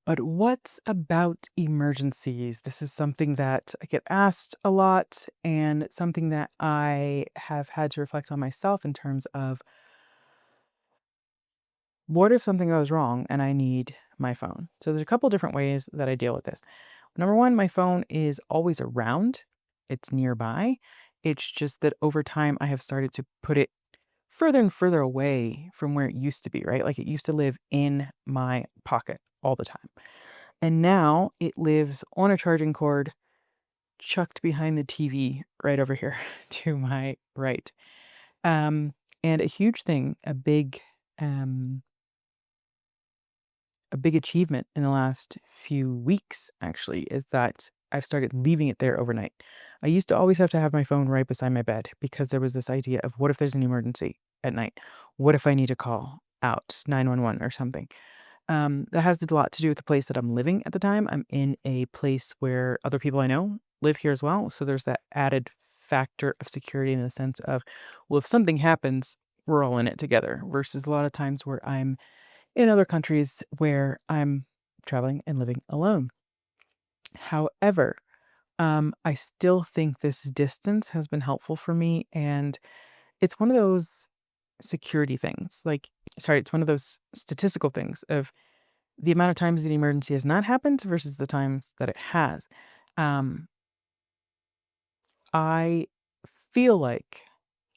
But what's about emergencies? This is something that I get asked a lot and something that I have had to reflect on myself in terms of what if something goes wrong and I need my phone? So there's a couple different ways that I deal with this. Number one, my phone is always around, it's nearby. It's just that over time I have started to put it further and further away from where it used to be, right? Like it used to live in my pocket all the time. And now it lives on a charging cord chucked behind the TV right over here to my right. Um, and a huge thing, um, a big achievement in the last few weeks actually is that I've started leaving it there overnight. I used to always have to have my phone right beside my bed because there was this idea of what if there's an emergency at night? What if I need to call out 911 or something? That has a lot to do with the place that I'm living at the time. I'm in a place where other people I know live here as well. So there's that added factor of security in the sense of, well, if something happens, we're all in it together versus a lot of times where I'm in other countries where I'm traveling and living alone. However, I still think this distance has been helpful for me. And it's one of those security things. Sorry, it's one of those statistical things of the amount of times that the emergency has not happened versus the times that it has. Um, I feel like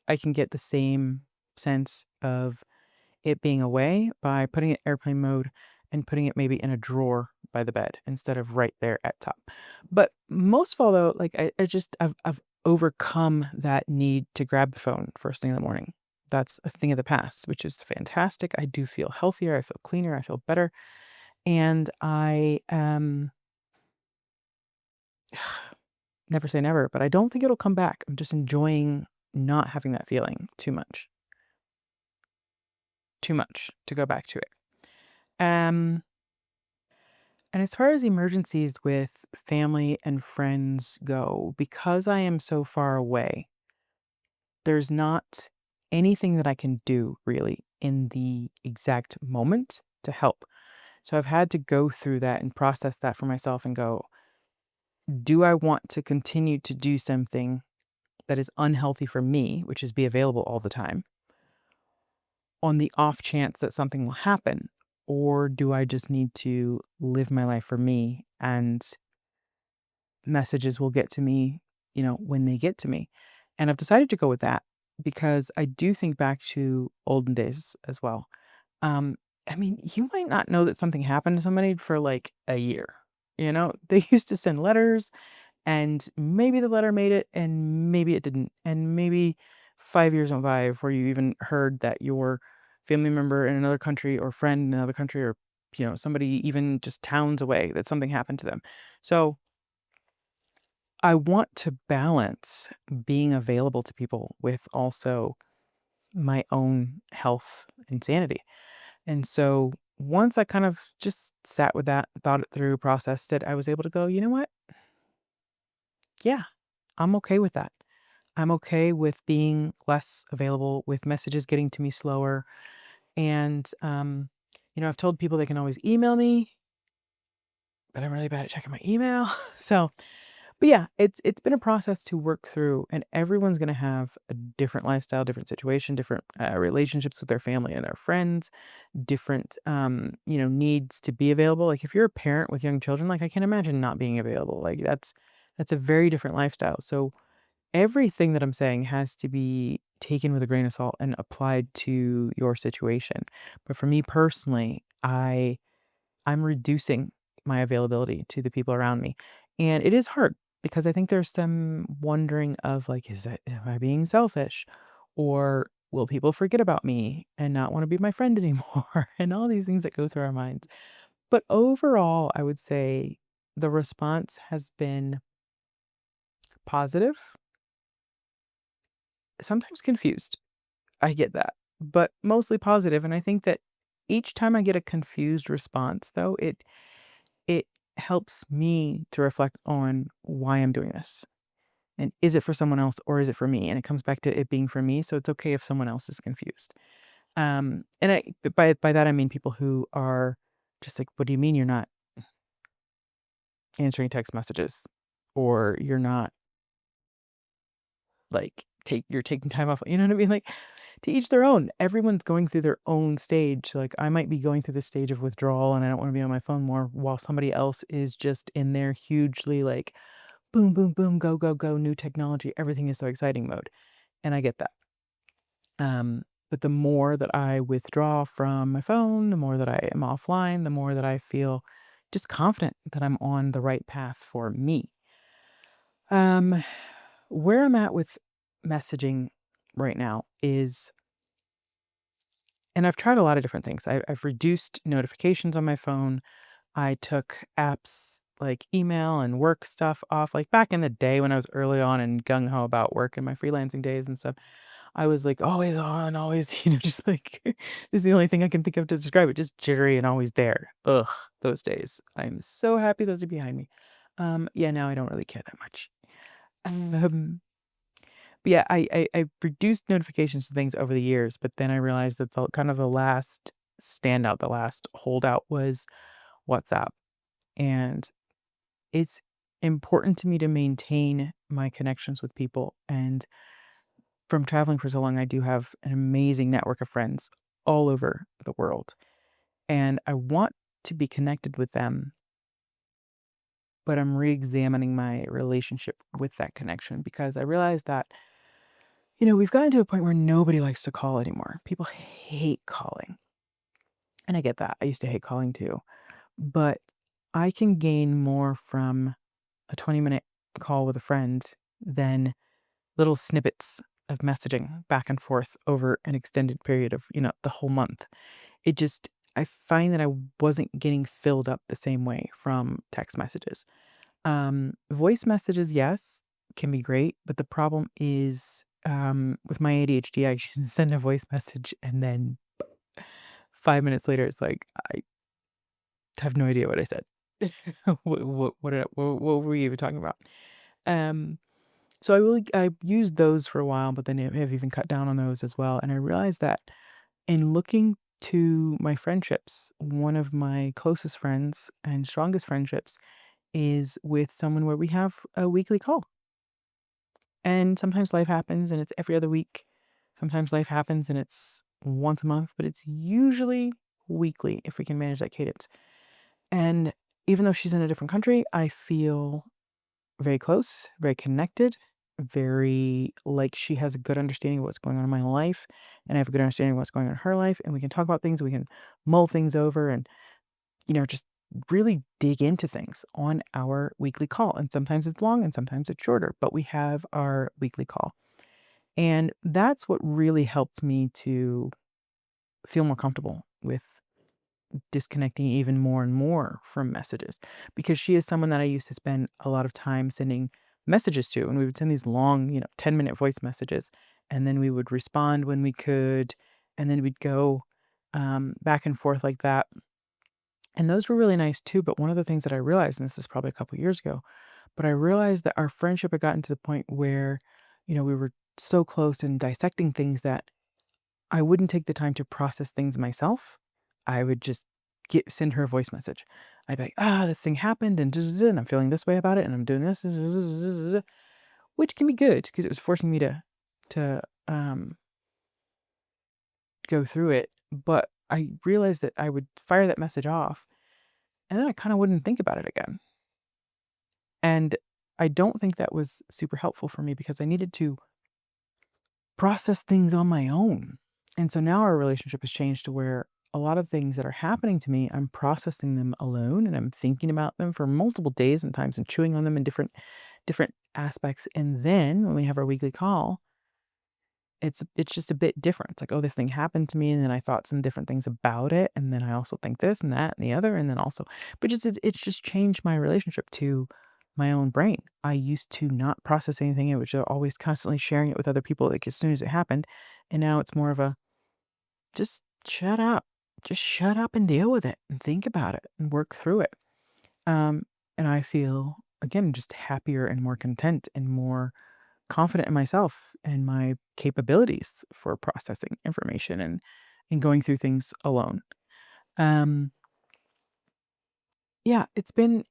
I can get the same sense of it being away by putting it airplane mode and putting it maybe in a drawer by the bed instead of right there at top. But most of all though, I've overcome that need to grab the phone first thing in the morning. That's a thing of the past, which is fantastic. I do feel healthier, I feel cleaner, I feel better. And I never say never, but I don't think it'll come back. I'm just enjoying not having that feeling too much to go back to it. Um, and as far as emergencies with family and friends go, because I am so far away, there's not anything that I can do really in the exact moment to help. So I've had to go through that and process that for myself and go, do I want to continue to do something that is unhealthy for me, which is be available all the time, on the off chance that something will happen? Or do I just need to live my life for me and messages will get to me, when they get to me? And I've decided to go with that because I do think back to olden days as well. Um, I mean, you might not know that something happened to somebody for like a year. They used to send letters and maybe the letter made it and maybe it didn't. And maybe 5 years went by before you even heard that your family member in another country or friend in another country or, somebody even just towns away that something happened to them. So I want to balance being available to people with also my own health and sanity. And so once I kind of just sat with that, thought it through, processed it, I was able to go, you know what? Yeah, I'm okay with that. I'm okay with being less available, with messages getting to me slower. And, I've told people they can always email me, but I'm really bad at checking my email. So, but yeah, it's been a process to work through, and everyone's gonna have a different lifestyle, different situation, different relationships with their family and their friends, different needs to be available. Like if you're a parent with young children, like I can imagine not being available. Like that's a very different lifestyle. So everything that I'm saying has to be taken with a grain of salt and applied to your situation. But for me personally, I'm reducing my availability to the people around me. And it is hard because I think there's some wondering of like, am I being selfish? Or will people forget about me and not want to be my friend anymore? And all these things that go through our minds. But overall, I would say the response has been positive, sometimes confused. I get that, but mostly positive. And I think that each time I get a confused response, though, it helps me to reflect on why I'm doing this. And is it for someone else or is it for me? And it comes back to it being for me. So it's okay if someone else is confused. And by that I mean people who are just like, what do you mean you're not? answering text messages, or you're not, like, you're taking time off, you know what I mean? Like, to each their own. Everyone's going through their own stage. Like, I might be going through this stage of withdrawal, and I don't wanna be on my phone more, while somebody else is just in there hugely, like, boom, boom, boom, go, go, go, new technology, everything is so exciting mode, and I get that. But the more that I withdraw from my phone, the more that I am offline, the more that I feel just confident that I'm on the right path for me. Um, where I'm at with messaging right now is, and I've tried a lot of different things. I've reduced notifications on my phone. I took apps like email and work stuff off. Like back in the day when I was early on and gung ho about work and my freelancing days and stuff, I was like always on, always, just like this is the only thing I can think of to describe it. Just jittery and always there. Ugh, those days. I'm so happy those are behind me. Yeah, now I don't really care that much. Um, but yeah, I reduced notifications to things over the years, but then I realized that the kind of the last standout, the last holdout was WhatsApp. And it's important to me to maintain my connections with people. And from traveling for so long, I do have an amazing network of friends all over the world. And I want to be connected with them, but I'm re-examining my relationship with that connection because I realized that, we've gotten to a point where nobody likes to call anymore. People hate calling. And I get that. I used to hate calling too. But I can gain more from a 20-minute call with a friend than little snippets of messaging back and forth over an extended period of, the whole month. It just, I find that I wasn't getting filled up the same way from text messages. Voice messages, yes, can be great, but the problem is, with my ADHD, I can send a voice message and then 5 minutes later, it's like, I have no idea what I said. What were we even talking about? Um, so I used those for a while, but then have even cut down on those as well. And I realized that in looking to my friendships, one of my closest friends and strongest friendships is with someone where we have a weekly call. And sometimes life happens and it's every other week. Sometimes life happens and it's once a month, but it's usually weekly if we can manage that cadence. And even though she's in a different country, I feel very close, very connected, very like she has a good understanding of what's going on in my life, and I have a good understanding of what's going on in her life, and we can talk about things, we can mull things over and, just really dig into things on our weekly call. And sometimes it's long and sometimes it's shorter, but we have our weekly call. And that's what really helped me to feel more comfortable with disconnecting even more and more from messages because she is someone that I used to spend a lot of time sending messages to, and we would send these long, 10-minute voice messages, and then we would respond when we could, and then we'd go back and forth like that. And those were really nice too. But one of the things that I realized, and this is probably a couple years ago, but I realized that our friendship had gotten to the point where, we were so close and dissecting things that I wouldn't take the time to process things myself. I would just send her a voice message. I'd be like, this thing happened and, and I'm feeling this way about it and I'm doing this, which can be good because it was forcing me to go through it. But I realized that I would fire that message off and then I kind of wouldn't think about it again. And I don't think that was super helpful for me because I needed to process things on my own. And so now our relationship has changed to where a lot of things that are happening to me, I'm processing them alone and I'm thinking about them for multiple days and times and chewing on them in different aspects. And then when we have our weekly call, it's just a bit different. It's like, oh, this thing happened to me, and then I thought some different things about it, and then I also think this and that and the other, and then also, but it's just changed my relationship to my own brain. I used to not process anything; it was always constantly sharing it with other people, like as soon as it happened, and now it's more of a just just shut up and deal with it, and think about it, and work through it. Um, and I feel again just happier and more content and more confident in myself and my capabilities for processing information and going through things alone. Um, yeah, it's been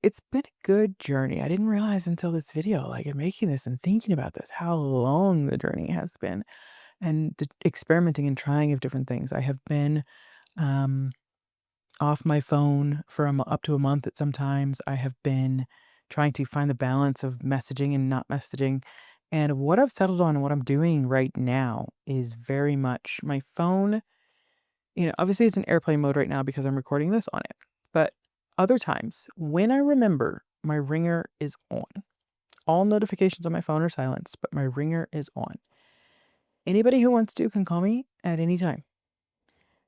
it's been a good journey. I didn't realize until this video, like, in making this and thinking about this, how long the journey has been and the experimenting and trying of different things. I have been, um, off my phone for up to a month at sometimes. I have been trying to find the balance of messaging and not messaging. And what I've settled on and what I'm doing right now is very much my phone. Obviously it's in airplane mode right now because I'm recording this on it. But other times, when I remember, my ringer is on. All notifications on my phone are silenced, but my ringer is on. Anybody who wants to can call me at any time.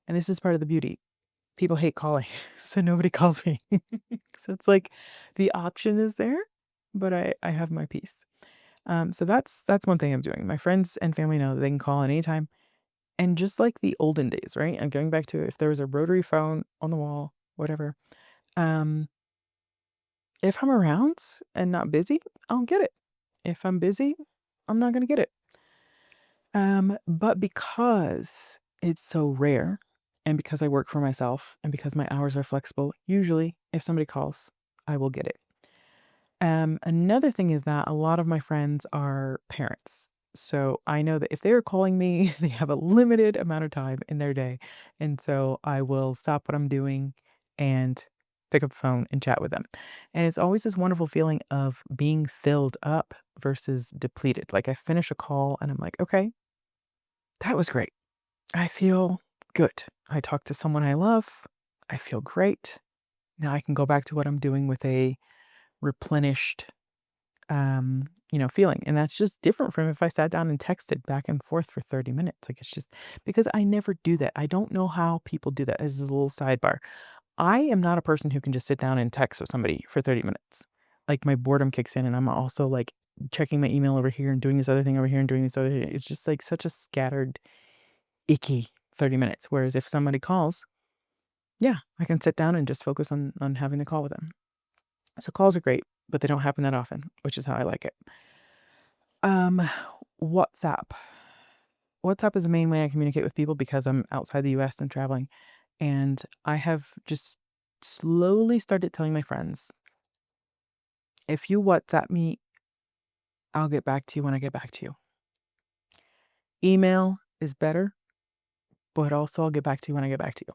And this is part of the beauty. People hate calling, so nobody calls me. So it's like the option is there, but I have my peace. So that's one thing I'm doing. My friends and family know that they can call at any time. And just like the olden days, right? I'm going back to if there was a rotary phone on the wall, whatever. Um, if I'm around and not busy, I'll get it. If I'm busy, I'm not gonna get it. But because it's so rare, and because I work for myself, and because my hours are flexible, usually if somebody calls, I will get it. Another thing is that a lot of my friends are parents. So I know that if they're calling me, they have a limited amount of time in their day. And so I will stop what I'm doing and pick up the phone and chat with them. And it's always this wonderful feeling of being filled up versus depleted. Like I finish a call and I'm like, okay, that was great. I feel good. I talked to someone I love. I feel great. Now I can go back to what I'm doing with a replenished feeling. And that's just different from if I sat down and texted back and forth for 30 minutes. Like it's just because I never do that. I don't know how people do that. As a little sidebar, I am not a person who can just sit down and text with somebody for 30 minutes. Like my boredom kicks in and I'm also like checking my email over here and doing this other thing over here and doing this other thing. It's just like such a scattered, icky 30 minutes. Whereas if somebody calls, yeah, I can sit down and just focus on having the call with them. So calls are great, but they don't happen that often, which is how I like it. Um, WhatsApp. WhatsApp is the main way I communicate with people because I'm outside the US and traveling. And I have just slowly started telling my friends, if you WhatsApp me, I'll get back to you when I get back to you. Email is better, but also I'll get back to you when I get back to you.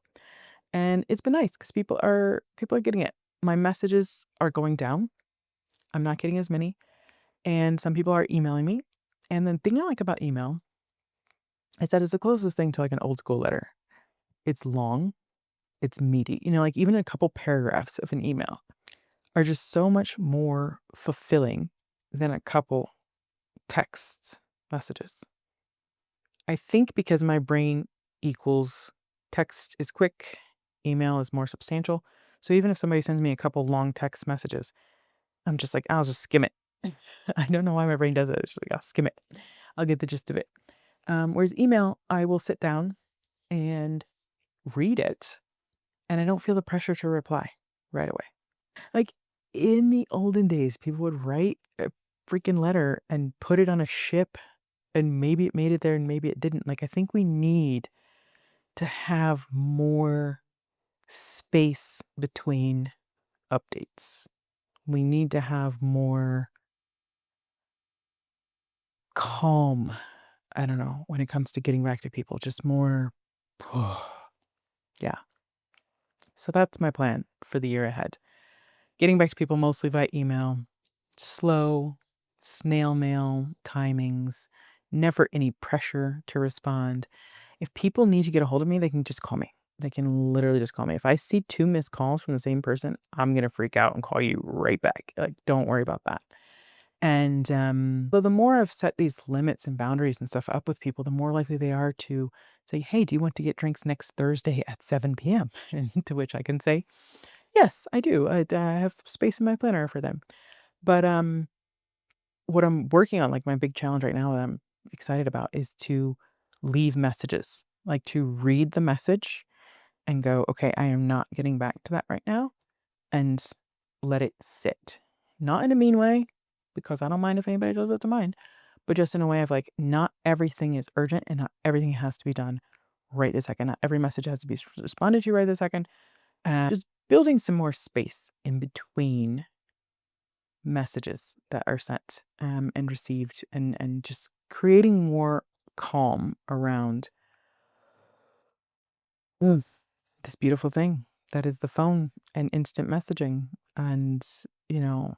And it's been nice because people are getting it. My messages are going down. I'm not getting as many. And some people are emailing me. And the thing I like about email is that it's the closest thing to like an old school letter. It's long, it's meaty. Like even a couple paragraphs of an email are just so much more fulfilling than a couple text messages. I think because my brain equals text is quick, email is more substantial. So even if somebody sends me a couple long text messages, I'm just like, I'll just skim it. I don't know why my brain does it. It's just like, I'll skim it. I'll get the gist of it. Whereas email, I will sit down and read it, and I don't feel the pressure to reply right away. Like in the olden days, people would write a freaking letter and put it on a ship, and maybe it made it there and maybe it didn't. Like, I think we need to have more space between updates. We need to have more calm. I don't know, when it comes to getting back to people, just more. Yeah. So that's my plan for the year ahead. Getting back to people mostly via email, slow, snail mail timings, never any pressure to respond. If people need to get a hold of me, they can just call me. They can literally just call me. If I see two missed calls from the same person, I'm going to freak out and call you right back. Like, don't worry about that. And but the more I've set these limits and boundaries and stuff up with people, the more likely they are to say, hey, do you want to get drinks next Thursday at 7 p.m.? And to which I can say, yes, I do. I have space in my planner for them. But what I'm working on, like my big challenge right now that I'm excited about, is to leave messages, like to read the message and go, okay, I am not getting back to that right now, and let it sit. Not in a mean way, because I don't mind if anybody does it to mine, but just in a way of like, not everything is urgent and not everything has to be done right this second. Not every message has to be responded to right this second. building some more space in between messages that are sent and received, and just creating more calm around mm, this beautiful thing that is the phone and instant messaging. And you know,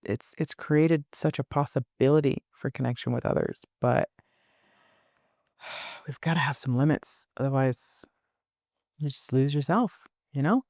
it's created such a possibility for connection with others, but we've got to have some limits, otherwise you just lose yourself, you know?